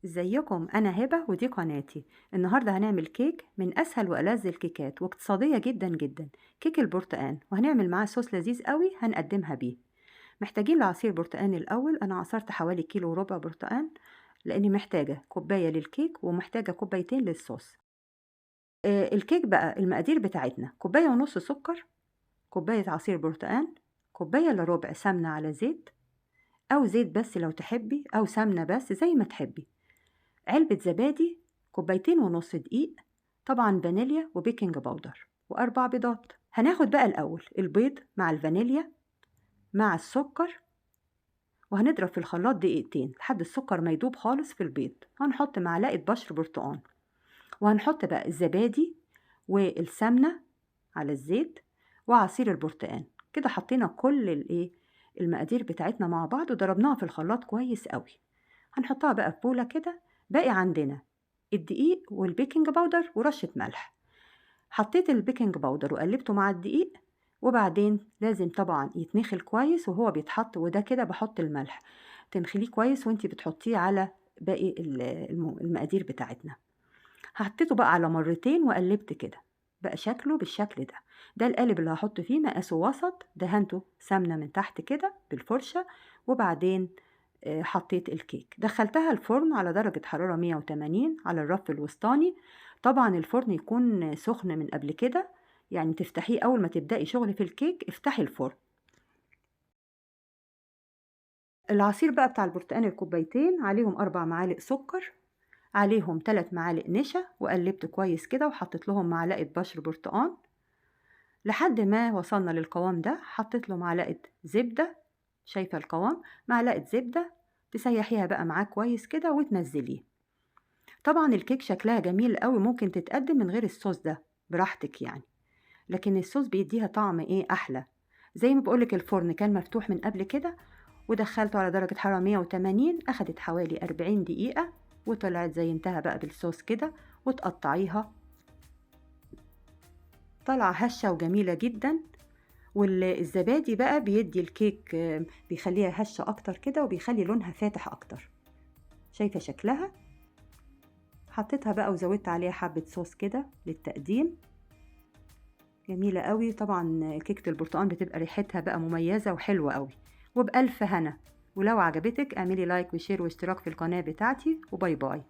ازيكم؟ انا هبة ودي قناتي. النهاردة هنعمل كيك من اسهل والذ الكيكات واقتصادية جدا جدا، كيك البرتقال، وهنعمل معاه صوص لذيذ قوي هنقدمها بيه. محتاجين لعصير برتقال. الاول انا عصرت حوالي كيلو وربع برتقال، لاني محتاجة كوباية للكيك ومحتاجة كوبايتين للصوص. الكيك بقى المقادير بتاعتنا: كوباية ونص سكر، كوباية عصير برتقال، كوباية الا ربع سمنة على زيت، او زيت بس لو تحبي، او سمنة بس زي ما تحبي، علبة زبادي، كوبايتين ونص دقيق، طبعا فانيليا وبيكنج باودر، وأربع بيضات. هناخد بقى الأول البيض مع الفانيليا مع السكر، وهنضرب في الخلاط دقيقتين لحد السكر ما يدوب خالص في البيض. هنحط معلقة بشر برتقان، وهنحط بقى الزبادي والسمنة على الزيت وعصير البرتقان. كده حطينا كل المقادير بتاعتنا مع بعض وضربناها في الخلاط كويس قوي. هنحطها بقى في بولة كده. باقي عندنا الدقيق والبيكنج باودر ورشة ملح. حطيت البيكنج باودر وقلبته مع الدقيق، وبعدين لازم طبعا يتنخل كويس وهو بيتحط، وده كده بحط الملح. تنخليه كويس وانتي بتحطيه على باقي المقادير بتاعتنا. حطيته بقى على مرتين وقلبت كده، بقى شكله بالشكل ده. ده القالب اللي هحط فيه، مقاسه وسط، دهنته سمنة من تحت كده بالفرشة. وبعدين حطيت الكيك، دخلتها الفرن على درجة حرارة 180 على الرف الوسطاني. طبعا الفرن يكون سخن من قبل كده، يعني تفتحيه أول ما تبدأي شغل في الكيك، افتحي الفرن. العصير بقى بتاع البرتقال الكوبايتين عليهم 4 معالق سكر، عليهم 3 معالق نشا، وقلبت كويس كده وحطيت لهم معلقة بشر برتقال لحد ما وصلنا للقوام ده. حطيت له معلقة زبدة، شايفة القوام؟ معلقة زبدة تسيحيها بقى معاه كويس كده وتنزليه. طبعا الكيك شكلها جميل قوي، ممكن تتقدم من غير الصوص ده براحتك يعني، لكن الصوص بيديها طعم احلى. زي ما بقولك الفرن كان مفتوح من قبل كده، ودخلته على درجة حرارة 180، اخدت حوالي 40 دقيقة وطلعت زينتها بقى بالصوص كده. وتقطعيها، طالعة هشة وجميلة جدا. والزبادي بقى بيدي الكيك، بيخليها هشة اكتر كده وبيخلي لونها فاتح اكتر. شايفة شكلها؟ حطيتها بقى وزودت عليها حبة صوص كده للتقديم. جميلة قوي. طبعا كيكة البرتقال بتبقى ريحتها بقى مميزة وحلوة قوي. وبألف هنا. ولو عجبتك اعملي لايك وشير واشتراك في القناة بتاعتي، وباي باي.